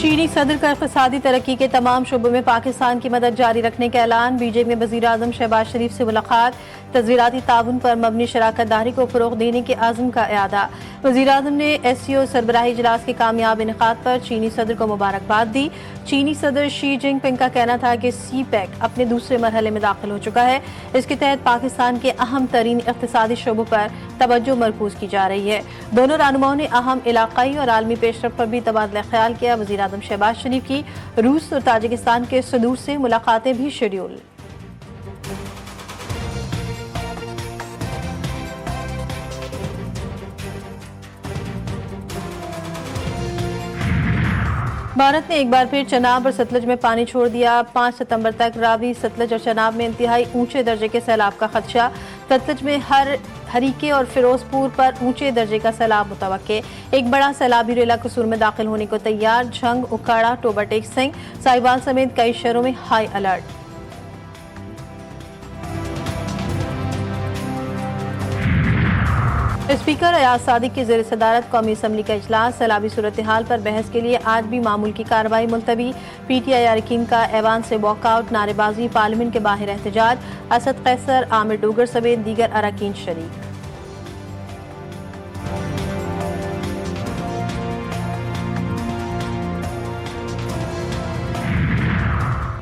चीनी सदर का इक़्तिसादी तरक्की के तमाम शोबों में पाकिस्तान की मदद जारी रखने का ऐलान। बीजेपी में वज़ीर आज़म शहबाज शरीफ से मुलाकात। तज़वीराती ताउन पर मबनी शराकत दारी को फ़रोग़ देने के आज़म का इआदा। वज़ीर आज़म ने SCO सरबराही इजलास के कामयाब इनेक़ाद पर चीनी सदर को मुबारकबाद दी। चीनी सदर शी जिनपिंग का कहना था कि CPEC अपने दूसरे मरहले में दाखिल हो चुका है। इसके तहत पाकिस्तान के अहम तरीन इक़्तिसादी शोबों पर तवज्जो मरकूज़ की जा रही है। दोनों रहनुमाओं ने अहम इलाक़ाई और आलमी पेशरफ़्त पर भी तबादला ख्याल किया। वज़ीर आज़म शहबाज शरीफ की रूस और ताजिकिस्तान के सदूर से मुलाकातें भी शेड्यूल। भारत ने एक बार फिर चनाब और सतलज में पानी छोड़ दिया। 5 सितंबर तक रावी, सतलज और चनाब में इंतहाई ऊंचे दर्जे के सैलाब का खदशा। सतलज में हरीके और फिरोजपुर पर ऊंचे दर्जे का सैलाब मुतवक्के। एक बड़ा सैलाबी रेला कसूर में दाखिल होने को तैयार। झंग, उकाड़ा, टोबा टेक सिंह, साहिवाल समेत कई शहरों में high alert. Speaker Ayaz Sadiq की ज़ेर सदारत कौमी असम्बली का इजलास। सैलाबी सूरत हाल पर बहस के लिए आज भी मामूल की कार्रवाई मुलतवी। PTI अरकान का ऐवान से वॉकआउट, नारेबाजी, पार्लियामेंट के बाहर एहतजाज। असद कैसर, आमिर डोगर समेत दीगर अरकान शरीक।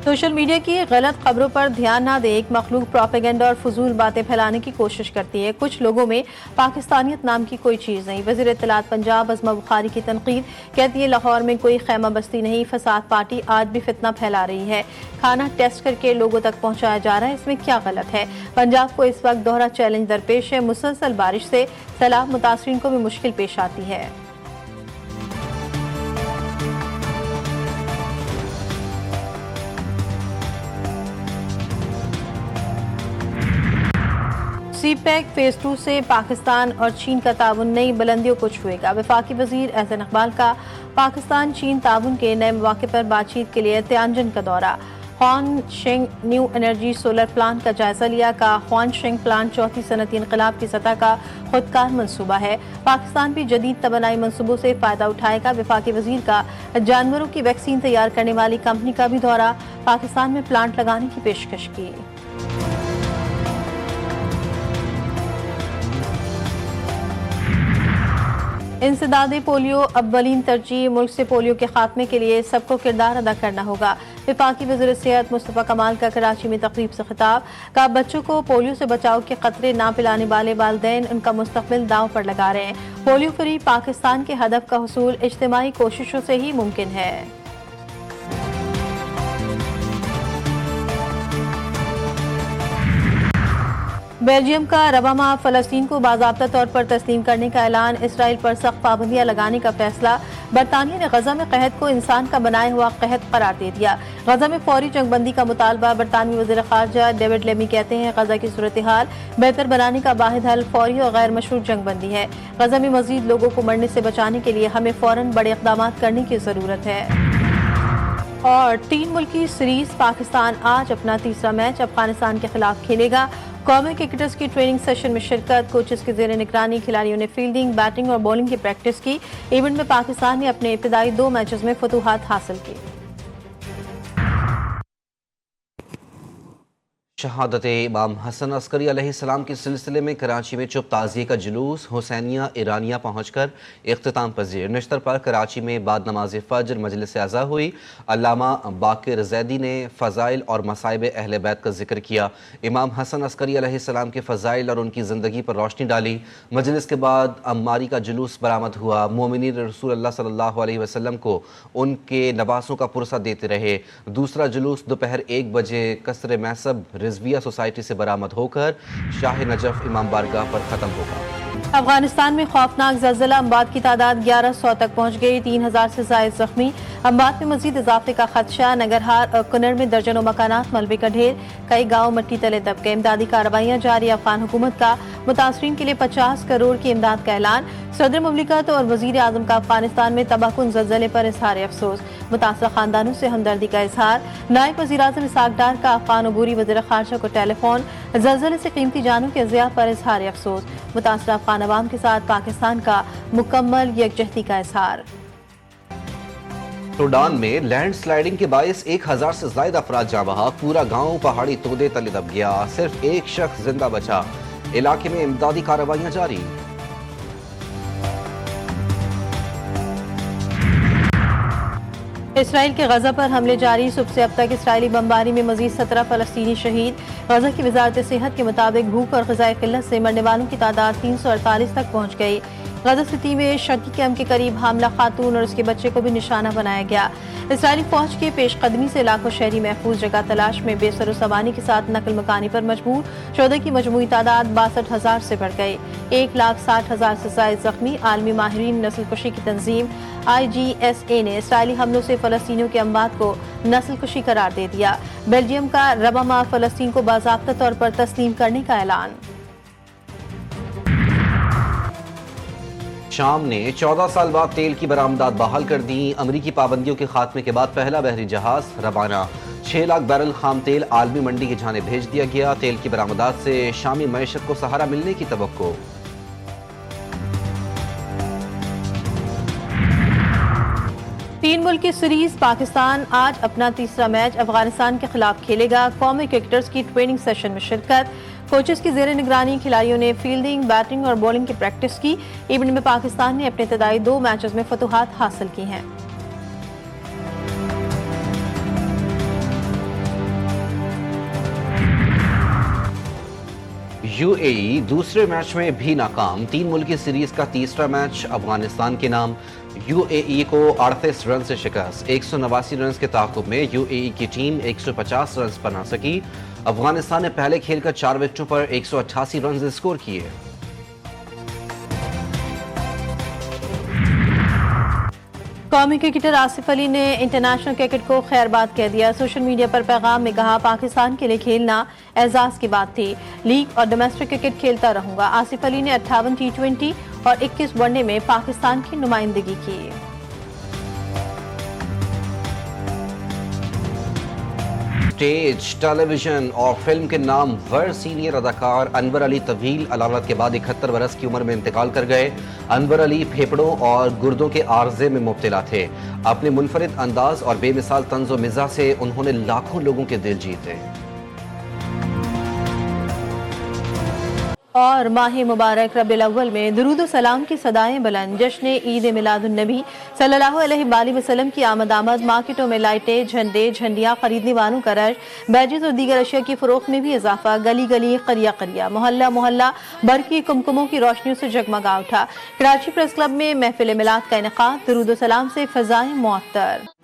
सोशल मीडिया की गलत खबरों पर ध्यान ना दें। एक मखलूक प्रोपेगेंडा और फजूल बातें फैलाने की कोशिश करती है। कुछ लोगों में पाकिस्तानियत नाम की कोई चीज़ नहीं। वज़ीर इत्तलात पंजाब अज़मा बुखारी की तनकीद, कहती है लाहौर में कोई खैमा बस्ती नहीं, फसाद पार्टी आज भी फितना फैला रही है। खाना टेस्ट करके लोगों तक पहुंचाया जा रहा है, इसमें क्या गलत है। पंजाब को इस वक्त दोहरा चैलेंज दरपेश है। मुसलसल बारिश से सैलाब मुतासरीन को भी मुश्किल पेश आती है। CPEC फेज 2 से पाकिस्तान और चीन का ताउन नई बुलंदियों को छुएगा। वफाकी वजीर एहसन इकबाल का पाकिस्तान चीन ताउन के नए मौके पर बातचीत के लिए तियानजिन का दौरा। ह्वानशेंग न्यू एनर्जी सोलर प्लांट का जायजा लिया। का ह्वानशेंग प्लांट चौथी सनती इनकलाब की सतह का खुदकार मनसूबा है। पाकिस्तान भी जदीद तबनाई मनसूबों से फ़ायदा उठाएगा। वफाकी वजीर का जानवरों की वैक्सीन तैयार करने वाली कंपनी का भी दौरा। पाकिस्तान में प्लांट लगाने की पेशकश की। इंसदादे पोलियो अव्वलीन तरजीह। मुल्क से पोलियो के खात्मे के लिए सबको किरदार अदा करना होगा। वफाकी वज़ीर सेहत मुस्तफ़ा कमाल का कराची में तकरीब से खिताब। का बच्चों को पोलियो से बचाव के खतरे ना पिलाने वाले वालिदैन उनका मुस्तकबिल दांव पर लगा रहे हैं। पोलियो फ्री पाकिस्तान के हदफ का हुसूल इज्तिमाई कोशिशों से ही मुमकिन है। बेल्जियम का रबामा फ़लस्तीन को बाज़ाब्ता तौर पर तस्लीम करने का ऐलान। इसराइल पर सख्त पाबंदियां लगाने का फैसला। बरतानिया ने गजा में कहत को इंसान का बनाया हुआ कहत करार दे दिया। गजा में फौरी जंगबंदी का मुतालबा। बरतानवी वज़ीर ख़ारजा डेविड लेमी कहते हैं गजा की सूरत हाल बेहतर बनाने का वाहिद हल फौरी और गैर मशरूत जंगबंदी है। गजा में मज़ीद लोगों को मरने से बचाने के लिए हमें फ़ौरन बड़े इक़दाम करने की ज़रूरत है। और 3 मुल्की सीरीज पाकिस्तान आज अपना तीसरा मैच अफगानिस्तान के खिलाफ खेलेगा। कौमी क्रिकेटर्स की ट्रेनिंग सेशन में शिरकत। कोचेस के ज़ेर निगरानी खिलाड़ियों ने फील्डिंग, बैटिंग और बॉलिंग की प्रैक्टिस की। इवेंट में पाकिस्तान ने अपने इब्तिदाई 2 मैचेस में फतूहात हासिल की। शहादत इमाम हसन अस्करी अलैहिस्सलाम के सिलसिले में कराची में चुप ताज़िये का जुलूस हुसैनिया ईरानिया पहुँचकर इख्तिताम पजीर। नश्तर पर कराची में बाद नमाज फ़ज्र मजलिस अज़ा हुई। अल्लामा बाकिर ज़ैदी ने फ़ज़ाइल और मसाइब अहले बैत का जिक्र किया। इमाम हसन अस्करी अलैहिस्सलाम के फ़ज़ाइल और उनकी ज़िंदगी पर रोशनी डाली। मजलिस के बाद अम्मारी का जुलूस बरामद हुआ। मोमिनीन रसूल अल्लाह सल्लल्लाहु अलैहि वसल्लम को उनके नवासों का पुरसा देते रहे। दूसरा जुलूस दोपहर 1 बजे कसर महसब रिजविया सोसाइटी से बरामद होकर शाह नजफ इमाम बारगाह पर खत्म होगा। अफगानिस्तान में खौफनाक ज़लज़ला। अम्बात की तादाद 1100 तक पहुँच गई। 3000 से ज़ायद ज़ख्मी। अम्बात में मजीद इजाफे का खदशा। नगरहार और कुनर में दर्जनों मकानात मलबे का ढेर। कई गाँव मट्टी तले दब गए। इमदादी कार्रवाइयाँ जारी। अफगान हुकूमत का मुतासरीन के लिए 50 करोड़ की इमदाद का ऐलान। सदर मुमलिकत और वजीर आज़म का अफगानिस्तान में तबाहकुन ज़लज़ले पर इज़हार अफसोस। मुतासरा खानदानों से हमदर्दी का इजहार। नायब वज़ीर आज़म इसहाक डार का अफगान अबूरी वज़ीर ख़ारजा को टेलीफोन। ज़लज़ले से कीमती जानों के ज़िया पर इजहार अफसोस। मुतासरा अफगान अवाम के साथ पाकिस्तान का मुकम्मल यकजहती का इजहार। सूडान में लैंड स्लाइडिंग के बायस 1000 से ज्यादा अफराद जाँ बहक, पूरा गांव पहाड़ी तोदे तले दब गया, सिर्फ एक शख्स जिंदा बचा। इलाके में इमदादी कार्रवाइयां जारी। इसराइल के गजा पर हमले जारी, सुबह से अब तक इसराइली बमबारी में मजीद 17 फलस्तीनी शहीद। गजा की वजारत सेहत के मुताबिक भूख और ग़िज़ाई किल्लत से मरने वालों की तादाद 348 तक पहुँच गई। गजा सिटी में शकी कैंप के करीब हामला खातून और उसके बच्चे को भी निशाना बनाया गया। इसराइली फौज के पेशकदमी से लाखों शहरी महफूज जगह तलाश में बेसर सामानी के साथ नकल मकानी पर मजबूर। शोधे की मजमूई तादाद 62,000 से बढ़ गई। 1,60,000 से ज्यादा जख्मी। आलमी माहिरीन नस्ल कुशी की तंजीम IGSA ने इसराइली हमलों से फलस्तीनियों के अमवात को नस्ल कुशी करार दे दिया। बेल्जियम का रबामा फलस्तीन को बाज़ाब्ता तौर पर तस्लीम करने का ऐलान। शाम ने 14 साल बाद तेल की बरामदात बहाल कर दी। अमरीकी पाबंदियों के खात्मे के बाद पहला बहरी जहाज रवाना। 6 लाख बैरल खाम तेल आलमी मंडी की जानिब भेज दिया गया। तेल की बरामदात से शामी मईशत को सहारा मिलने की तवक्को। तीन मुल्क की सीरीज पाकिस्तान आज अपना तीसरा मैच अफगानिस्तान के खिलाफ खेलेगा। कौमी क्रिकेटर्स की ट्रेनिंग सेशन में शिरकत। कोचेस की जेर निगरानी खिलाड़ियों ने फील्डिंग, बैटिंग और बॉलिंग की प्रैक्टिस की। इवेंट में पाकिस्तान ने अपने इब्तदाई 2 मैचेस में फतुहात हासिल की हैं। UAE दूसरे मैच में भी नाकाम। 3 मुल्क की सीरीज का तीसरा मैच अफगानिस्तान के नाम। UAE को 38 रन से शिकस्त। 189 रन के ताक़ुब में UAE की टीम 150 रन बना सकी। अफगानिस्तान ने पहले खेल कर 4 विकेटों पर 188 रन स्कोर किए। कौमी क्रिकेटर आसिफ अली ने इंटरनेशनल क्रिकेट को खैरबाद कह दिया। सोशल मीडिया पर पैगाम में कहा, पाकिस्तान के लिए खेलना एजाज की बात थी। लीग और डोमेस्टिक क्रिकेट खेलता रहूंगा। आसिफ अली ने 58 T20 और 21 वनडे में पाकिस्तान की नुमाइंदगी की। स्टेज, टेलीविजन और फिल्म के नामवर सीनियर अदाकार अनवर अली तवील अलामत के बाद 71 बरस की उम्र में इंतकाल कर गए। अनवर अली फेफड़ों और गुर्दों के आर्जे में मुब्तला थे। अपने मुनफरिद अंदाज और बेमिसाल तंज़ो मिज़ा से उन्होंने लाखों लोगों के दिल जीते। और माह मुबारक रबीउल अव्वल में दुरूद व सलाम की सदाएं बुलंद। जश्न ईद मिलादुन नबी सल्लल्लाहु अलैहि वसल्लम की आमद मार्केटों में लाइटें, झंडे, झंडियाँ खरीदने वालों का रश। बैजेस और दीगर अशिया की फरोख्त में भी इजाफा। गली गली, करिया करिया, मोहल्ला मोहल्ला बरकी कुमकुमों की रोशनियों से जगमगा उठा। कराची प्रेस क्लब में महफिल मिलाद का इनेकाद। दुरूद व सलाम से फ़ज़ाएं मुअत्तर।